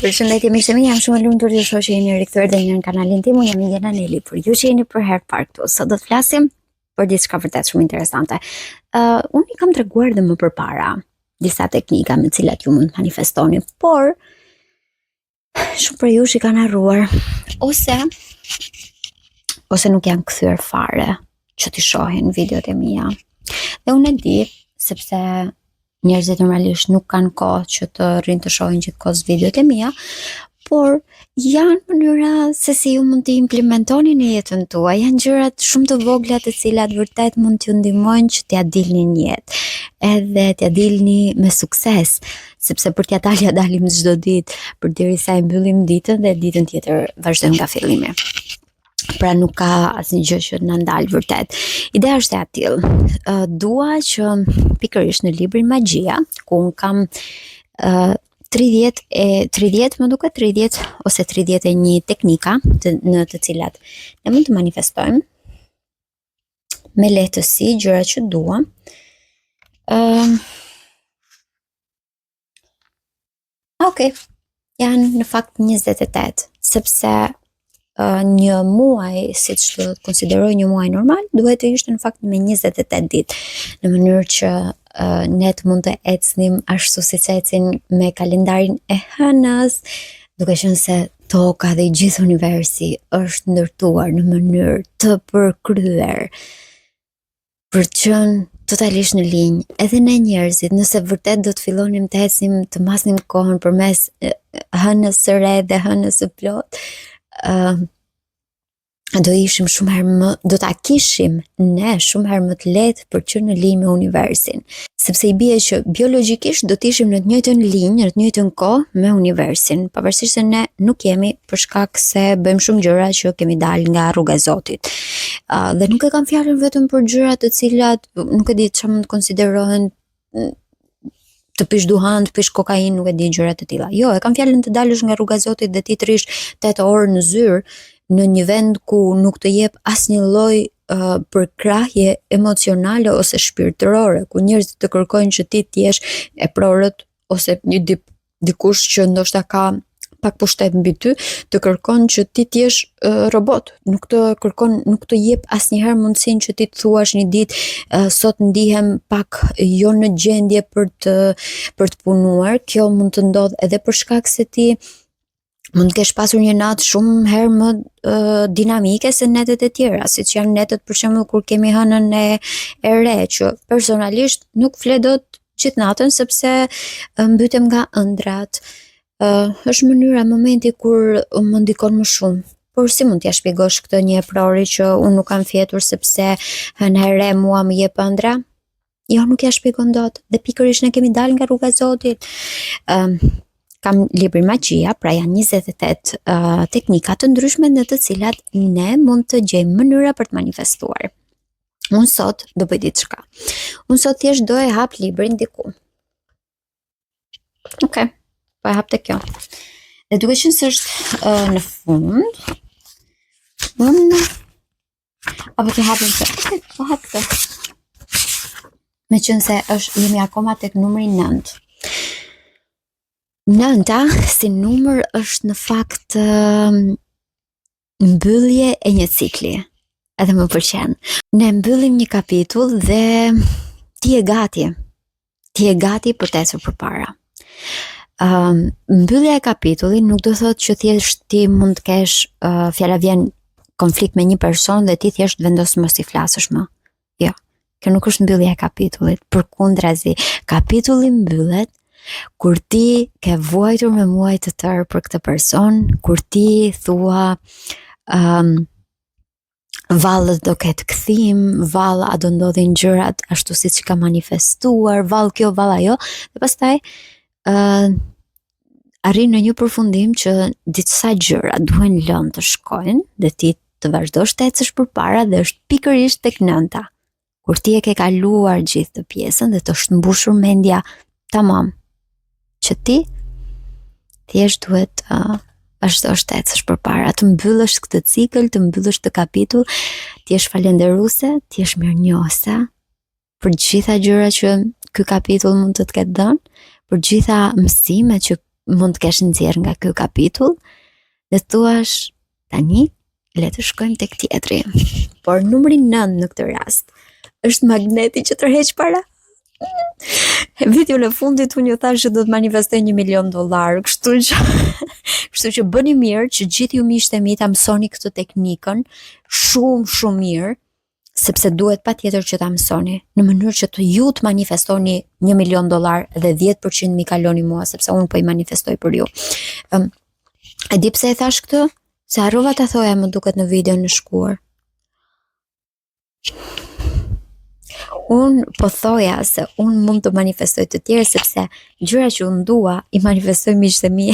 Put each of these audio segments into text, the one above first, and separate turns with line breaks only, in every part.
Përshëndetje miqtë e mi, jam shumë e lumtur të shoh që jeni rikthyer edhe një herë në kanalin tim. Unë jam Jena Neli, por ju që jeni për herë parë këtu. Sot do të flasim për diçka vërtet shumë interesante. Unë i kam treguar dhe më përpara disa teknika me të cilat ju mund të manifestoni, por shumë për ju që kanë harruar ose nuk janë kthyer fare që t'i shohin videot e mia. Dhe unë e di sepse njerëzit normalisht nuk kanë kohë që të rrinë të shohin gjithkohës videot e mia, por janë mënyra se si ju mund të implementoni në jetën tuaj. Janë gjërat shumë të vogla të cilat vërtet mund t'ju ndihmojnë që t'ja dilni në jetë, edhe t'ja dilni me sukses, sepse për t'ja dalë ja dalim çdo ditë, përderisa e mbyllim ditën dhe ditën tjetër vazhdojmë nga fillimi. Pra nuk ka asnjë gjë që na ndal vërtet. Ideja është e atill. Dua që pikërisht në librin Magjia, ku un kam 30 më duket 30 ose 31 teknika në të cilat ne mund të manifestojmë me lehtësi gjërat që duam. Janë në fakt 28, sepse një muaj, siç të konsideroj një muaj normal, duhet të ishte në fakt me 28 ditë, në mënyrë që ne të mund të ecnim ashtu siç ecin me kalendarin e hënës, duke qenë se toka dhe i gjithë universi është ndërtuar në mënyrë të përkryer për të qenë totalisht në linjë. Edhe ne njerëzit, nëse vërtet do të fillonim të ecnim, të mbasnim kohën përmes hënës së re dhe hënës së plot, do ta kishim ne shumë herë më të lehtë për të qenë në linjë me universin, sepse i bie që biologjikisht do të ishim në të njëjtën linjë, në të njëjtën kohë me universin, pavarësisht se ne nuk jemi, për shkak se bëjmë shumë gjëra që kemi dalë nga rruga e Zotit. Dhe nuk e kam fjalën vetëm për gjëra të cilat nuk e di çfarë mund të konsiderohen, të pish duhan, të pish kokainë, nuk e di, gjëra të tilla. Jo, e kam fjalën të dalësh nga rruga e Zotit dhe ti të rish 8 orë në zyrë në një vend ku nuk të jep asnjë lloj përkrahje emocionale ose shpirtërore, ku njerëzit të kërkojnë që ti të jesh e prorët, ose dikush që ndoshta ka pak pushtet mbi ty, të kërkon që ti të jesh robot, nuk të jep asnjëherë mundësinë që ti të thuash një ditë sot ndihem pak jo në gjendje për të punuar. Kjo mund të ndodh edhe për shkak se ti mund të kesh pasur një natë shumë herë më dinamike se netët e tjera, siç janë netët për shembull kur kemi hënën e re, që personalisht nuk fle dot gjithë natën sepse mbytem nga ëndrat. Është mënyra, momenti kur më ndikon më shumë. Por si mund t'ja shpjegosh këtë një eprori që unë nuk kam fjetur sepse hëna e re mua më jep ëndra? Jo, nuk ja shpjegon dot. Dhe pikërisht ne kemi dalë nga rruga e Zotit. Kam librin Magjia, pra janë 28 teknika të ndryshme në të cilat ne mund të gjejmë mënyra për të manifestuar. Unë sot do bëj diçka. Unë sot thjesht do e hap librin diku. Po e hap te kjo. Dhe duke qenë se është në fund, unë apo të hapim këtë. Po hap këtë. Me qenë se jemi akoma tek numri 9. 9-ta si numër është në fakt mbyllje e një cikli. Edhe më pëlqen. Ne mbyllim një kapitull dhe ti je gati. Ti je gati për të ecur përpara. Mbyllja e kapitullit nuk do thotë që thjesht ti mund të kesh fjala vjen konflikt me një person dhe ti thjesht vendos mos i flasësh më. Jo, kjo nuk është mbyllja e kapitullit. Përkundrazi, kapitulli mbyllet kur ti ke vuajtur me muaj të tërë për këtë person, kur ti thua vallë do ketë kthim, vallë a do ndodhin gjërat ashtu siç ka manifestuar, vallë kjo, vallë ajo, dhe pastaj arrin në një përfundim që disa gjëra duhen lënë të shkojnë dhe ti të vazhdosh të ecësh përpara, dhe është pikërisht tek 9-ta. Kur ti e ke kaluar gjithë të pjesën dhe të është mbushur mendja tamam, që ti thjesht duhet vazhdosh të ecësh përpara, të mbyllësh këtë cikël, të mbyllësh këtë kapitull, të jesh falënderuese, të jesh mirënjohëse për gjitha gjërat që ky kapitull mund të të ketë dhënë, për gjitha mësimet që mund të kesh nxjerr nga ky kapitull dhe thuash tani le të shkojmë tek tjetri. Por numri 9 në këtë rast është magneti që tërheq para. Vitin e fundit unë ju thash që do të manifestoj $1 milion, kështu që bëni mirë që gjithë ju miqtë e mi ta mësoni këtë teknikën shumë mirë, sepse duhet patjetër që ta mësoni në mënyrë që të ju të manifestoni $1 milion dhe 10% mi kaloni mua, sepse unë po i manifestoj për ju. E di pse e thash këtë? Se harrova ta thoja më duket në videon në shkuar. Unë po thoja se unë mund të manifestoj të tjerë sepse gjëra që unë dua i manifestoj miqtë e mi.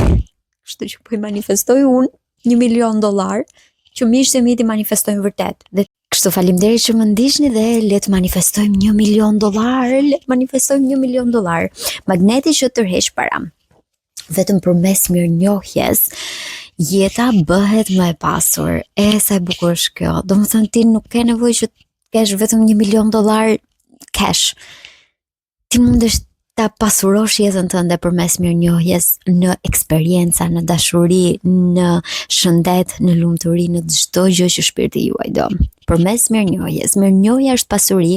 Kështu që po i manifestoj unë $1 milion që miqtë e mi ti manifestojnë vërtet. Dhe kështu faleminderit që më ndiqni dhe le të manifestojmë $1 milion, le të manifestojmë $1 milion. Magneti që tërheq para. Vetëm përmes mirënjohjes jeta bëhet më e pasur. Sa e bukur është kjo. Domethënë ti nuk ke nevojë që të kesh vetëm $1 milion cash. Ti mundesh ta pasurosh jetën tënde përmes mirënjohjes, në eksperjenca, në dashuri, në shëndet, në lumturi, në çdo gjë që shpirti juaj do. Përmes mirënjohjes. Mirënjohja është pasuri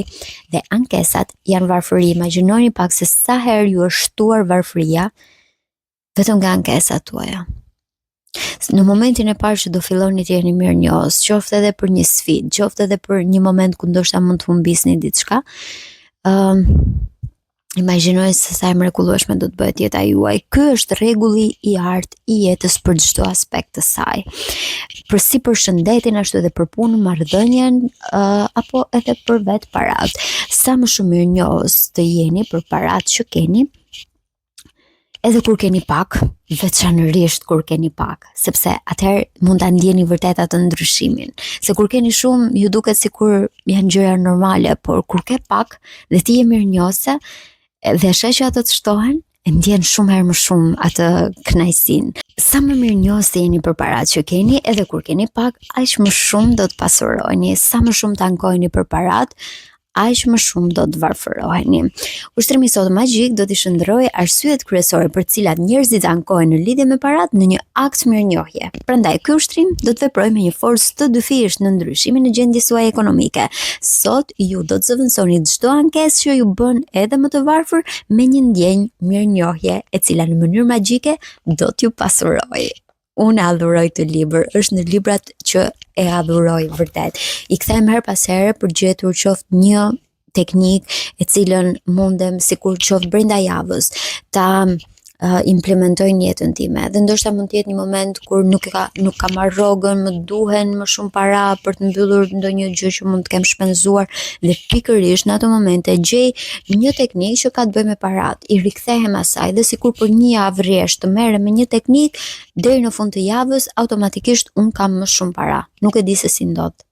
dhe ankesat janë varfëri. Imagjinoni pak se sa herë ju është shtuar varfëria vetëm nga ankesat tuaja. Në momentin e parë që do filloni të jeni mirënjohës, qoftë edhe për një sfidë, qoftë edhe për një moment ku ndoshta mund të humbisni diçka, imagjinoj se sa e mrekullueshme do të bëhet jeta juaj. Ky është rregulli i artë i jetës për çdo aspekt të saj. Si për shëndetin, ashtu edhe për punën, marrëdhënien, apo edhe për vetë parat. Sa më shumë mirënjohës të jeni për parat që keni, edhe kur keni pak, veçanërisht kur keni pak, sepse atëherë mund ta ndjeni vërtet atë ndryshimin. Se kur keni shumë, ju duket sikur janë gjëra normale, por kur ke pak dhe ti je mirënjohëse dhe sheh që ato të shtohen, e ndjen shumë herë më shumë atë kënaqësinë. Sa më mirënjohës të jeni për parat që keni, edhe kur keni pak, aq më shumë do të pasuroheni. Sa më shumë të ankoheni për parat, aq më shumë do të varfëroheni. Ushtrimi sot magjik do t'i shndërrojë arsyet kryesore për cilat njerëzit ankohen në lidhje me parat në një akt mirënjohje. Prandaj ky ushtrim do të veprojë me një forcë të dyfishtë në ndryshimin e gjendjes suaj ekonomike. Sot ju do të zëvendësoni çdo ankesë që ju bën edhe më të varfër me një ndjenjë mirënjohje e cila në mënyrë magjike do t'ju pasurojë. Unë adhuroj këtë libër, është në librat që e adhuroj vërtet. I kthem her pas here për gjetur qoftë një teknik e cilën mundem sikur qoftë brenda javës ta implementoj në jetën time. Dhe ndoshta mund të jetë një moment kur nuk kam marrë rrogën, më duhen më shumë para për të mbyllur ndonjë gjë që mund të kem shpenzuar dhe pikërisht në ato momente gjej një teknikë që ka të bëjë me parat. I rikthehem asaj dhe sikur për një javë rresht të merrem me një teknikë, deri në fund të javës automatikisht un kam më shumë para. Nuk e di se si ndodh,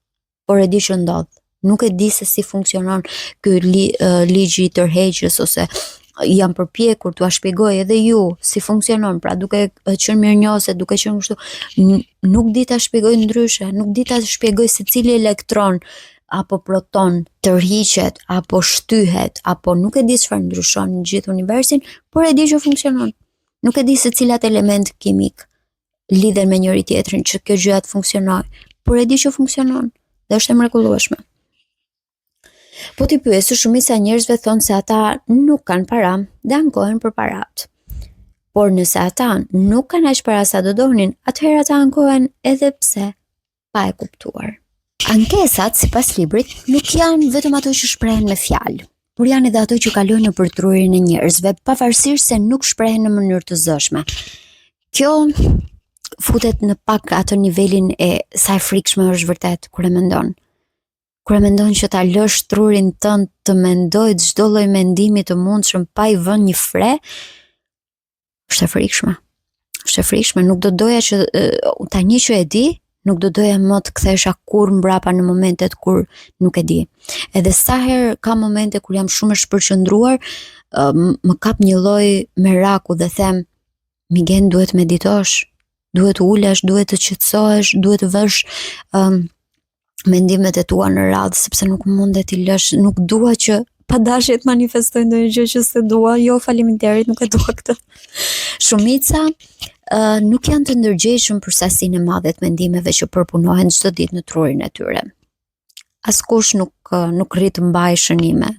por e di që ndodh. Nuk e di se si funksionon ky ligji i tërheqjes ose jam përpjekur t'ua shpjegoj edhe ju si funksionon, pra duke qenë mirënjohëse, duke qenë kështu, nuk di ta shpjegoj ndryshe, nuk di ta shpjegoj se cili elektron apo proton tërhiqet apo shtyhet, apo nuk e di çfarë ndryshon në gjithë universin, por e di që funksionon. Nuk e di se cilat element kimik lidhen me njëri tjetrin që kjo gjë të funksionojë, por e di që funksionon dhe është e mrekullueshme. Po t'i pyesë, shumica e njerëzve thonë se ata nuk kanë para dhe ankohen për parat. Por nëse ata nuk kanë aq para sa do donin, atëherë ata ankohen edhe pse pa e kuptuar. Ankesat, sipas librit, nuk janë vetëm ato që shprehen me fjalë, por janë edhe ato që kalojnë nëpër trurin e njerëzve, pavarësisht se nuk shprehen në mënyrë të zëshme. Kjo futet në pak atë nivelin e sa e frikshme është vërtet kur e mendon. Kur e mendon që ta lësh trurin tënd të mendojë çdo lloj mendimi të mundshëm pa i vënë një fre, është e frikshme. Është e frikshme, nuk do doja që tani që e di, nuk do doja më të kthesha kurrë mbrapa në momentet kur nuk e di. Edhe sa herë ka momente kur jam shumë e shpërqendruar, më kap një lloj meraku dhe them, Migen, duhet meditosh, duhet ulesh, duhet të qetësohesh, duhet të vësh mendimet e tua në radhë, sepse nuk mundet t'i lësh, nuk dua që pa dashje të manifestoj ndonjë gjë që s'e dua, jo faleminderit, nuk e dua këtë. Shumica nuk janë të ndërgjegjshëm për sasinë e madhe të mendimeve që përpunohen çdo ditë në trurin e tyre. Askush nuk rrit të mbajë shënime.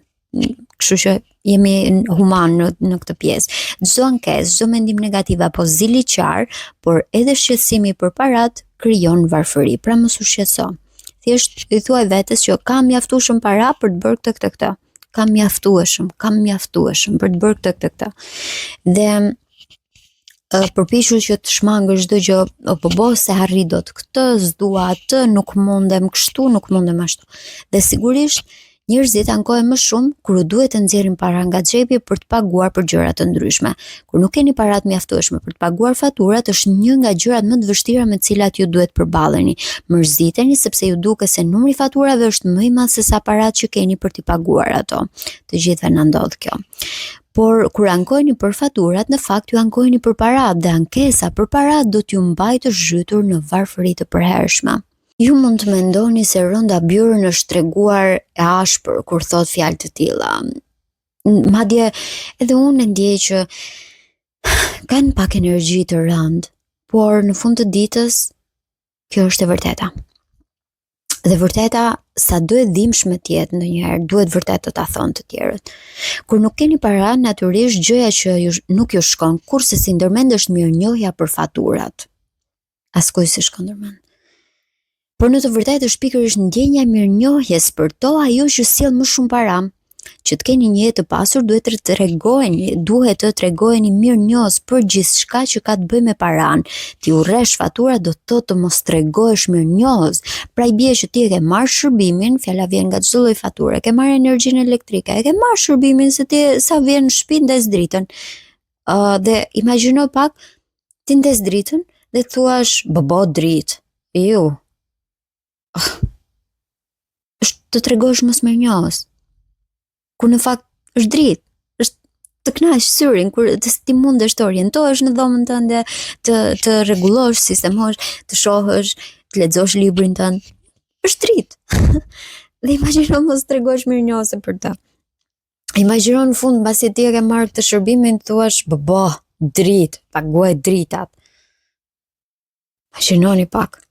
Kështu që jemi human në këtë pjesë. Çdo ankesë, çdo mendim negativ apo ziliqar, por edhe shqetësimi për parat krijon varfëri. Pra mos u shqetëso. Thjesht i thuaj vetes që kam mjaftueshëm para për të bërë këtë. Kam mjaftueshëm për të bërë këtë. Dhe përpiqu që të shmangësh çdo gjë, po se harri dot këtë, s'dua atë, nuk mundem kështu, nuk mundem ashtu. Dhe sigurisht njerëzit ankohen më shumë kur duhet të nxjerrin para nga xhepi për të paguar për gjëra të ndryshme. Kur nuk keni para të mjaftueshme për të paguar faturat, është një nga gjërat më të vështira me të cilat ju duhet përballeni. Mërziteni sepse ju duket se numri i faturave është më i madh se sa parat që keni për t'i paguar ato. Të gjithëve na ndodh kjo. Por kur ankojeni për faturat, në fakt ju ankojeni për parat dhe ankesa për parat do t'ju mbajë të zhytur në varfëri të përhershme. Ju mund të mendoni se Rhonda Byrne është treguar e ashpër kur thot fjalë të tilla. Madje edhe unë ndjej që kanë pak energji të rëndë, por në fund të ditës kjo është e vërteta. Dhe vërteta, sa do e dhimbshme të jetë ndonjëherë, duhet vërtet të ta thonë të tjerët. Kur nuk keni para, natyrisht gjëja që nuk ju shkon kurse si ndërmend është mirënjohja për faturat. Askuj si shkon ndërmend. Por në të vërtetë është pikërisht ndjenja e mirënjohjes për to ajo që sjell më shumë para. Që të keni një jetë të pasur duhet të tregojeni mirënjohës për gjithçka që ka të bëjë me paran. Ti urresh faturat do të mos tregohesh mirënjohës. Pra i bie që ti e ke marrë shërbimin, fjala vjen nga çdo lloj fature, ke marrë energjinë elektrike, e ke marrë shërbimin se ti sa vjen në shtëpi ndes dritën. Dhe imagjino pak ti ndes dritën dhe thuash bobo dritë. Ju. Të tregosh mos mirënjohës. Kur në fakt është dritë, është të kënaqësh syrin kur ti mundesh të orientohesh në dhomën tënde, të rregullosh, sistemosh, të shohësh, të lexosh librin tënd. Është dritë. Dhe imagjino mos tregosh mirënjohëse për të. Imagjino në fund mbasi ti e ke marrë këtë shërbimin, thuash bobo, dritë, paguaj dritat. Imagjinoni pak.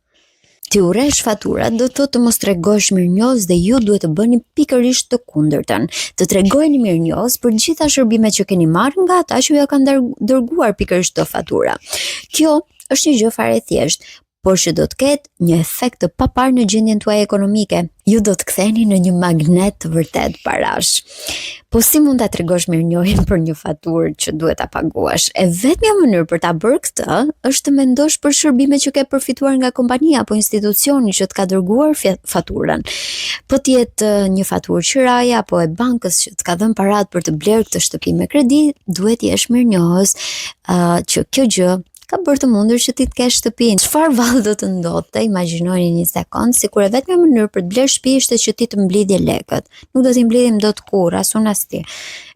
Ti urresh faturat, do të mos tregosh mirënjohës dhe ju duhet të bëni pikërisht të kundërtën. Të tregojeni mirënjohës për gjitha shërbimet që keni marrë nga ata që ju kanë dërguar pikërisht të fatura. Kjo është një gjë fare thjesht, por që do të ketë një efekt të papar në gjendjen tuaj ekonomike. Ju do të ktheheni në një magnet të vërtet parash. Po si mund ta tregosh mirënjohjen për një faturë që duhet ta paguash? E vetmja mënyrë për ta bërë këtë është të mendosh për shërbimet që ke përfituar nga kompania apo institucioni që të ka dërguar faturën. Po të jetë një faturë qiraje apo e bankës që të ka dhënë parat për të blerë këtë shtëpi me kredi, duhet jesh mirënjohës që kjo gjë ka bërë të mundur që ti të kesh shtëpinë. Çfarë vallë do të ndodhte? Imagjinoni një sekond, sikur e vetmja mënyrë për të blerë shtëpi ishte që ti të mblidhje lekët. Nuk do t'i mblidhim dot kurrë, as unë as ti.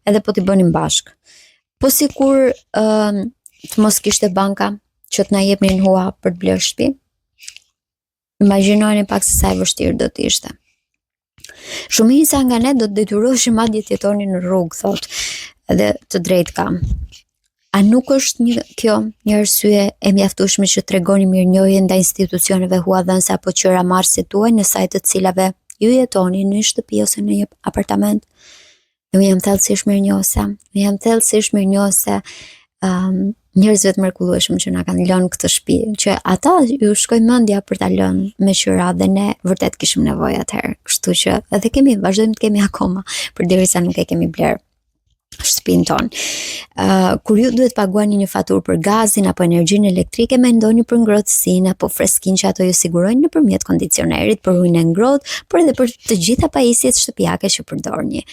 Edhe po t'i bënim bashk. Po sikur të mos kishte banka që të na jepnin hua për të blerë shtëpi. Imagjinoni pak se sa e vështirë do të ishte. Shumica nga ne do të detyroheshim madje të jetonin në rrugë, thot. Edhe të drejtë kam. A nuk është kjo një arsye e mjaftueshme që tregoni mirënjohje ndaj institucioneve huadhënëse apo qiramarrësit tuaj në sajt të cilave ju jetoni në një shtëpi ose në një apartament? Unë jam thellësisht mirënjohëse njerëzve të mrekullueshëm që na kanë lënë këtë shtëpi, që ata ju shkojnë mendja për ta lënë me qira dhe ne vërtet kishim nevojë atëherë. Kështu që edhe vazhdojmë të kemi akoma përderisa nuk e kemi blerë shtëpinë tonë. Kur ju duhet paguani një faturë për gazin apo energjinë elektrike, mendoni për ngrohtësinë apo freskinë që ato ju sigurojnë nëpërmjet kondicionerit, për ujin e ngrohtë, por edhe për të gjitha pajisjet shtëpiake që përdorni.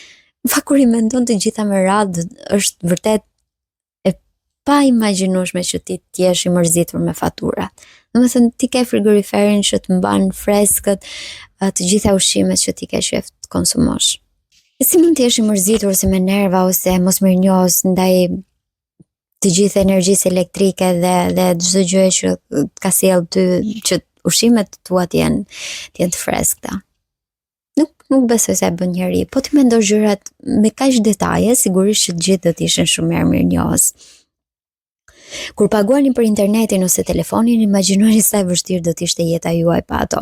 Në fakt kur i mendon të gjitha me radhë, është vërtet e pa imagjinueshme që ti të jesh i mërzitur me fatura. Domethënë ti ke frigoriferin që të mban freskët të gjitha ushqimet që ti ke qef të konsumosh. Si mund të jesh i mërzitur ose me nerva ose mos mirënjohës ndaj të gjithë energjisë elektrike dhe çdo gjë që ka sjell ty që ushqimet tua të jenë të freskëta? nuk besoj se e bën njeri, po ti mendosh gjërat me kaq detaje, sigurisht që të gjithë do të ishin shumë mirënjohës. Kur paguani për internetin ose telefonin, imagjinoni sa e vështirë do të ishte jeta juaj pa ato.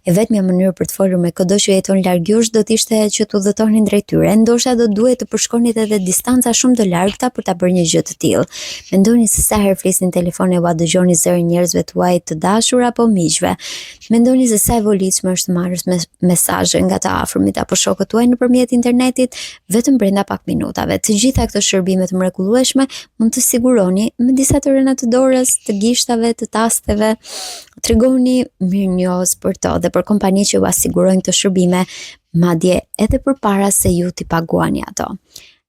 E vetmja mënyrë për të folur me kudo që jeton larg jush do të ishte që të udhëtonin drejt tyre. Ndoshta do duhet të përshkonit edhe distanca shumë të largta për ta bërë një gjë të tillë. Mendoni se sa herë flisni në telefon e ua dëgjoni zërin njerëzve tuaj të dashur apo miqve. Mendoni se sa e volitshme është marrës mesazhe nga të afërmit apo shokët tuaj nëpërmjet internetit vetëm brenda pak minutave. Të gjitha këto shërbime të mrekullueshme mund të siguroni me disa të rëna të dorës, të gishtave, të tasteve. Tregoni mirënjohës për to dhe për kompanitë që ju asigurojnë këto shërbime, madje edhe përpara se ju t'i paguani ato.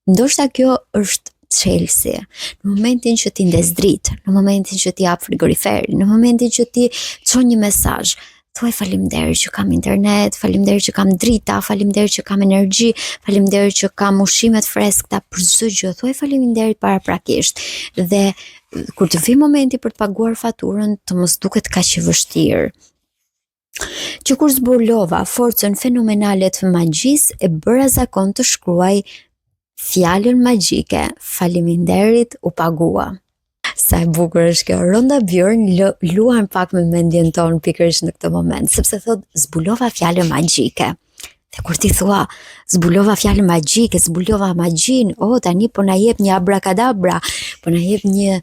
Ndoshta kjo është çelësi. Në momentin që ti ndes dritë, në momentin që ti hap frigoriferin, në momentin që ti çon një mesazh, thuaj faleminderit që kam internet, faleminderit që kam drita, faleminderit që kam energji, faleminderit që kam ushqimet freskëta, për çdo gjë, thuaj faleminderit paraprakisht. Dhe kur të vi momenti për të paguar faturën, të mos duket kaq e vështirë. Që kur zbulova forcën fenomenale të magjisë, e bëra zakon të shkruaj fjalën magjike, faleminderit u pagua. Sa e bukur është kjo. Rhonda Byrne luan pak me mendjen tonë pikërisht në këtë moment, sepse thot zbulova fjalën magjike. Dhe kur ti thua zbulova fjalën magjike, zbulova magjin, tani po na jep një abrakadabra, po na jep një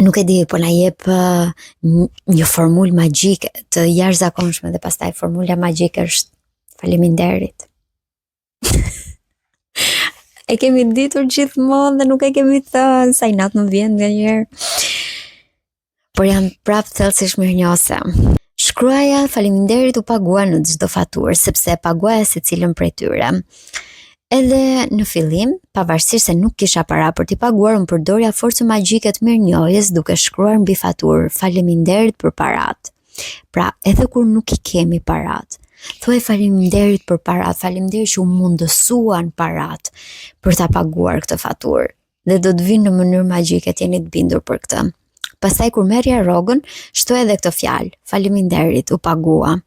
nuk e di, po na jep një formulë magjike të jashtëzakonshme dhe pastaj formula magjike është faleminderit. E kemi ditur gjithmonë dhe nuk e kemi thënë, sa i natë më vjen nganjëherë. Por jam prapë thellësisht mirënjohëse. Shkruaja faleminderit u pagua në çdo faturë, sepse paguaja secilën prej tyre. Edhe në fillim, pavarësisht se nuk kisha para për t'i paguar, unë përdorja forcën magjike të mirënjohjes duke shkruar mbi faturë faleminderit për parat. Pra, edhe kur nuk I kemi parat, thuaj faleminderit për parat, faleminderit që u mundësuan parat për ta paguar këtë faturë. Dhe do të vinë në mënyrë magjike, t'jeni të bindur për këtë. Pastaj kur merrja rrogën, shtoj edhe këtë fjalë, faleminderit u pagua.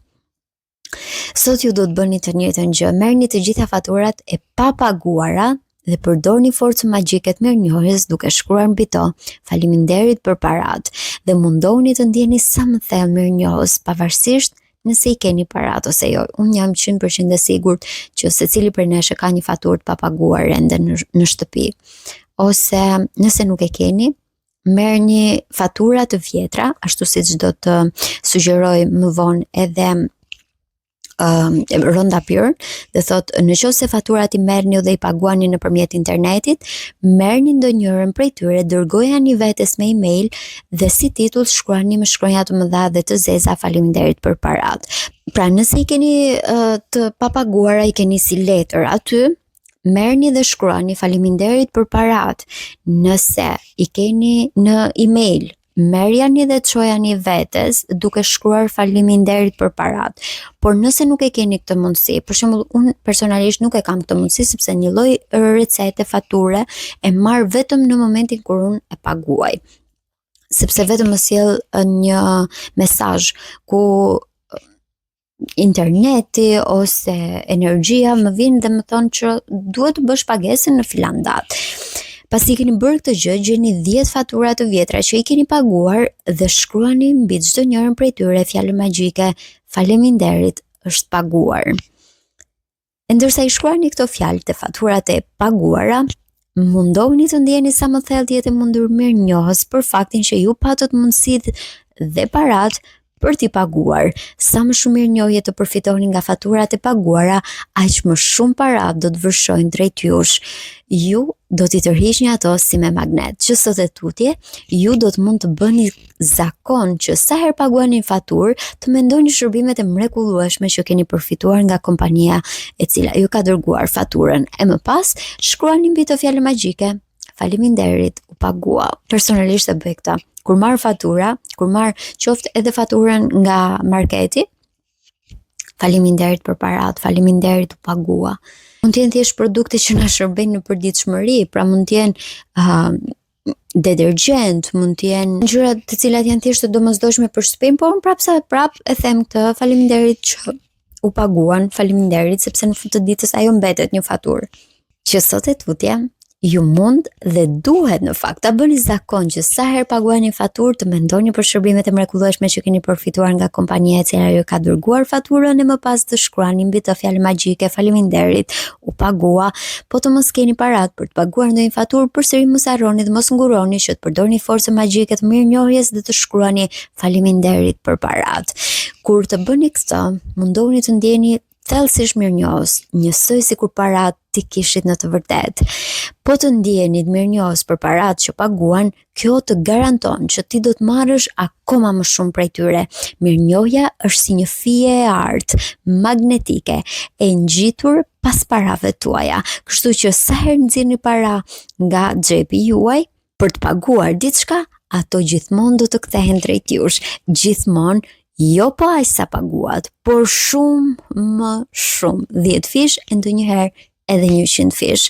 Sot ju do të bëni të njëjtën gjë, merrni të gjitha faturat e papaguara dhe përdorni forcën magjike të mirënjohjes duke shkruar mbi to faleminderit për parat dhe mundohuni të ndjeni sa më thellë mirënjohës pavarësisht nëse I keni parat ose jo. Unë jam 100% e sigurt që secili prej nesh ka një faturë të papaguar ende në shtëpi. Ose nëse nuk e keni, merrni fatura të vjetra, ashtu siç do të sugjeroj më vonë edhe Rhonda Byrne, dhe thot nëse faturat I merrni dhe I paguani nëpërmjet internetit, merrni ndonjërin prej tyre, dërgojani vetes me email dhe si titull shkruani me shkronja të mëdha dhe të zeza faleminderit për parat. Pra nëse I keni të papaguara, I keni si letër aty, merrni dhe shkruani faleminderit për parat. Nëse I keni në email, merrjani dhe çojani vetes duke shkruar faleminderit për parat. Por nëse nuk e keni këtë mundësi, për shembull unë personalisht nuk e kam këtë mundësi sepse një lloj recete fature e marr vetëm në momentin kur unë e paguaj. Sepse vetëm më sjell një mesazh ku interneti ose energjia më vjen dhe më thon që duhet të bësh pagesën në filan datë. Pasi keni bërë këtë gjë, gjeni 10 fatura të vjetra që I keni paguar dhe shkruani mbi çdo njërin prej tyre fjalën magjike faleminderit është paguar. E ndërsa I shkruani këto fjalë te faturat e paguara, mundohuni të ndjeni sa më thellë të jeni mundur mirënjohës për faktin që ju patët mundësitë dhe parat për t'i paguar. Sa më shumë mirënjohje të përfitoni nga faturat e paguara, aq më shumë para do të vërshojnë drejt jush. Ju do t'i tërhiqni ato si me magnet. Që sot e tutje, ju do të mund të bëni zakon që sa herë paguani faturë, të mendoni shërbimet e mrekullueshme që keni përfituar nga kompania e cila ju ka dërguar faturën. E më pas, shkruani mbi të fjalë magjike, faleminderit u pagua. Personalisht e bëj këtë. Kur marr fatura, kur marr qoftë edhe faturën nga marketi, faleminderit për parat, faleminderit u pagua. Mund të jenë thjesht produkte që na shërbejnë në përditshmëri, pra mund të jenë detergjent, mund të jenë gjëra të cilat janë thjesht të domosdoshme për shtëpinë, por prapë e them këtë, faleminderit që u paguan, faleminderit sepse në fund të ditës ajo mbetet një faturë. Që sot e tutje, ju mund dhe duhet në fakt ta bëni zakon që sa herë paguani faturë të mendoni për shërbimet e mrekullueshme që keni përfituar nga kompania e cila ju ka dërguar faturën e më pas të shkruani mbi të fjalë magjike faleminderit, u pagua, po të mos keni parat për të paguar ndonjë faturë, përsëri mos harroni dhe mos nguroni që të përdorni forcën magjike të mirënjohjes dhe të shkruani faleminderit për parat. Kur të bëni këtë, mundohuni të ndjeni thellësisht mirënjohës, njësoj sikur parat ti kishit në të vërtet. Po të ndjenit mirënjohës për parat që paguan, kjo të garanton që ti do të marrësh akoma më shumë prej tyre. Mirënjohja është si një fije e artë, magnetike, e ngjitur pas parave tuaja. Kështu që sa herë nxirrni para nga xhepi juaj për të paguar diçka, ato gjithmonë do të kthehen drejt jush, gjithmonë. Jo po aq sa paguat, por shumë më shumë, 10 fish e ndonjëherë edhe 100 fish.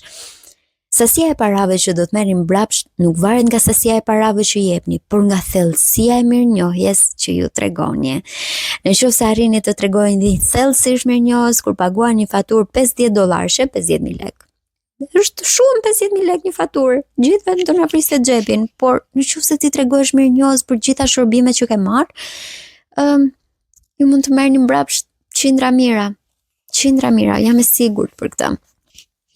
Sasia e parave që do të merrni mbrapsht nuk varet nga sasia e parave që jepni, por nga thellësia e mirënjohjes që ju tregoni. Nëse arrini të tregoni thellësisht mirënjohës kur paguani faturë $50, 50.000 lekë. Është shumë 50.000 lekë një faturë, gjithë vetëm të na prisë xhepin, por nëse ti tregosh mirënjohës për gjitha shërbimet që ke marrë, ju mund të merrni mbrapsht qindra mira, jam e sigurt për këtë.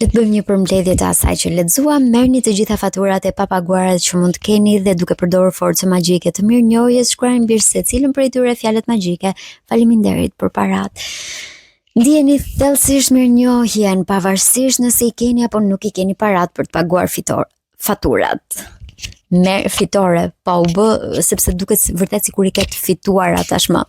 Le të bëjmë një përmbledhje të asaj që lexuam, merrni të gjitha faturat e papaguara që mund të keni dhe duke përdorur forcën magjike të mirënjohjes, shkruani mbi secilën prej tyre fjalët magjike, faleminderit për parat. Ndjeni thellësisht mirënjohjen pavarësisht nëse i keni apo nuk i keni parat për të paguar faturat. Merr fitore, pa u bë, sepse duket vërtet sikur i ketë fituar tashmë.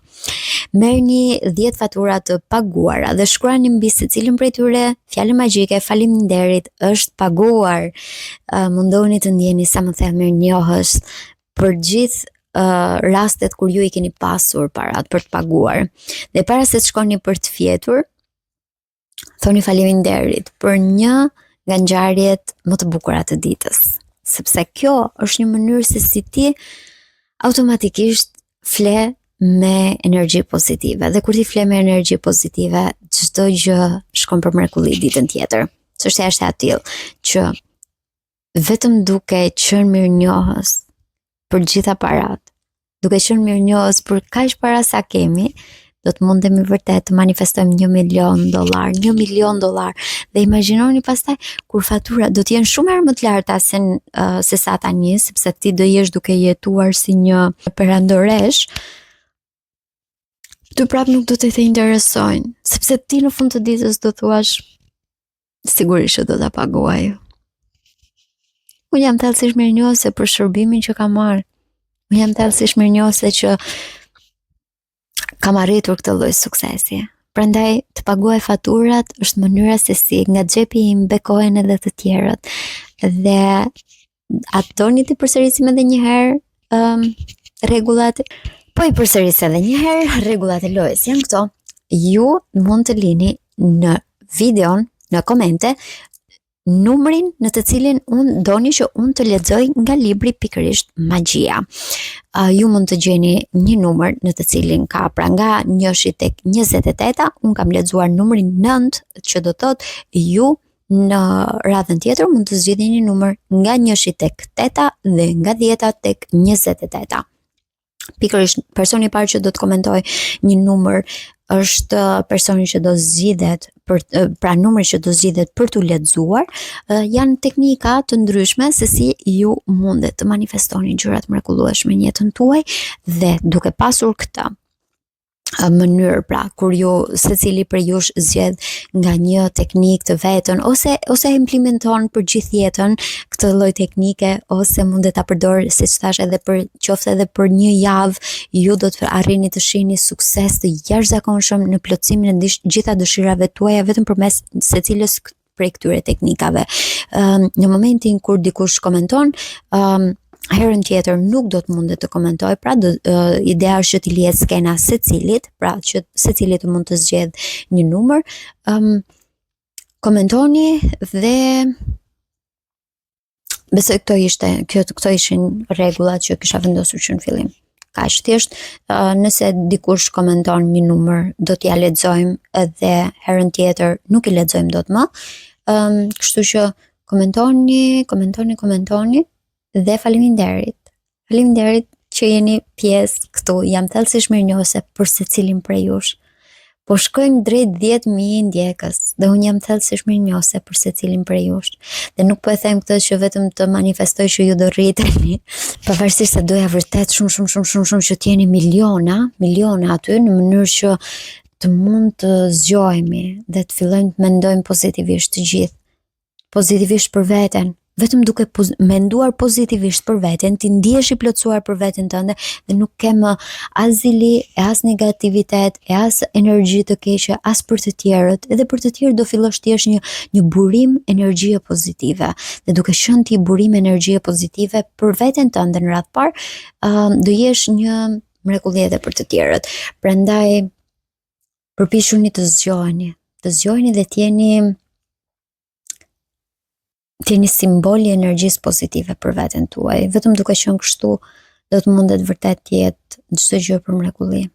Merrni 10 fatura të paguara dhe shkruani mbi secilën prej tyre fjalën magjike faleminderit, është paguar. Mundohuni të ndjeni sa më thellë mirënjohës për gjithë rastet kur ju i keni pasur parat për të paguar. Dhe para se të shkoni për të fjetur, thoni faleminderit për një nga ngjarjet më të bukura të ditës. Sepse kjo është një mënyrë se si ti automatikisht fle me energji pozitive. Dhe kur ti fle me energji pozitive, çdo gjë shkon për mrekulli ditën tjetër. Çështja është e tillë që vetëm duke qenë mirënjohës për gjitha parat, duke qenë mirënjohës për kaq para sa kemi, do të mundemi vërtet të manifestojmë $1 milion, $1 milion. Dhe imagjinoni pastaj kur faturat do të jenë shumë herë më të larta se sa tani, sepse ti do jesh duke jetuar si një perandoresh, ty prap nuk do të interesojnë, sepse ti në fund të ditës do thuash sigurisht që do ta paguaj. Unë jam thellësisht mirënjohëse për shërbimin që kam marrë. Unë jam thellësisht mirënjohëse që kam arritur këtë lloj suksesi. Prandaj të paguaj faturat është mënyra se si nga xhepi im bekohen edhe të tjerët. Dhe atë doni ti përsërisim edhe një herë rregullat. Po i përsëris edhe një herë rregullat e lojës janë këto. Ju mund të lini në videon, në komente, numrin në të cilin doni që unë të lexoj nga libri pikërisht magjia. Ju mund të gjeni një numër në të cilin ka pra nga 1 tek 28, unë kam lexuar numrin 9, që do thotë ju në radhën tjetër mund të zgjidhni një numër nga 1 tek 8 dhe nga 10 tek 28. Pikërisht personi i parë që do të komentoj një numër është personi që do zgjidhet pra numri që do zgjidhet për t'u lexuar. Janë teknika të ndryshme se si ju mundet të manifestoni gjërat mrekullueshme në jetën tuaj dhe duke pasur këtë mënyrë, pra kur ju secili për jush zgjedh nga një teknik të vetën ose implementon për gjithë jetën këtë lloj teknike, ose mundet ta përdor siç thash edhe për qoftë edhe për një javë, ju do të arrini të shihni sukses të jashtëzakonshëm në plotësimin e gjitha dëshirave tuaja vetëm përmes secilës prej këtyre teknikave. Në momentin kur dikush komenton, herën tjetër nuk do të mundet të komentoj, pra ideja është që t'i lihet skena secilit, pra që secili të mund të zgjedh një numër, komentoni dhe besoj këto ishin rregullat që kisha vendosur që në fillim. Kaq thjesht nëse dikush komenton një numër, do t'ja lexojmë dhe herën tjetër nuk i lexojmë dot më. Kështu që komentoni dhe faleminderit. Faleminderit që jeni pjesë këtu. Jam thellësisht mirënjohëse për secilin prej jush. Po shkojmë drejt 10.000 ndjekës dhe unë jam thellësisht mirënjohëse për secilin prej jush. Dhe nuk po e them këtë që vetëm të manifestoj që ju do rriteni, pavarësisht se doja vërtet shumë që t'jeni miliona aty, në mënyrë që të mund të zgjohemi dhe të fillojmë të mendojmë pozitivisht të gjithë. Pozitivisht për veten. Vetëm duke menduar pozitivisht për veten, ti ndihesh I plotësuar për veten tënde dhe nuk ke më as zili, as negativitet, as energji të keqe, as për të tjerët. Edhe për të tjerë do fillosh të jesh një burim energjie pozitive. Dhe duke qenë ti burim energjie pozitive për veten tënde në radh parë, do jesh një mrekulli edhe për të tjerët. Prandaj përpiquni të zgjoheni dhe t'jeni simbol I energjisë pozitive për veten tuaj. Vetëm duke qenë kështu, do të mundet vërtet të jetë çdo gjë për mrekulli.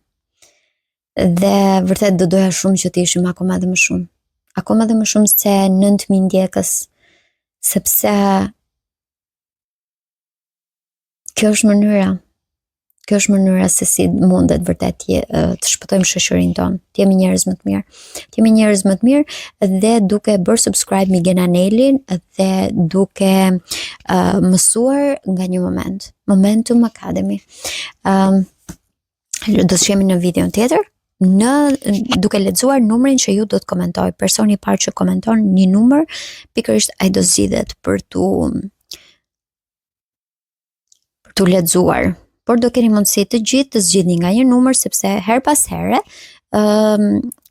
Dhe vërtet do doja shumë që të ishim akoma dhe më shumë. Akoma dhe më shumë se 9.000 ndjekës, sepse kjo është mënyra se si mundet vërtet të shpëtojmë shoqërinë tonë, të jemi njerëz më të mirë. Të jemi njerëz më të mirë dhe duke bërë subscribe Migena Nelin dhe duke mësuar nga një moment. Momentum Academy. Do të shihemi në videon tjetër. Duke lexuar numrin që ju do të komentoj. Personi I parë që komenton një numër, pikërisht ai do zgjidhet për tu lexuar. Por do keni mundësi të gjithë të zgjidhni nga një numër, sepse her pas here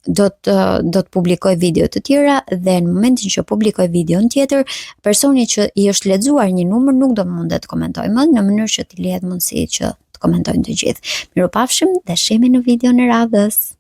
do të publikoj video të tjera dhe në momentin që publikoj videon tjetër, personi që I është lexuar një numër nuk do mundet të komentoj më, në mënyrë që t'i lihet mundësi që të komentojnë të gjithë. Mirupafshim dhe shihemi në videon e radhës.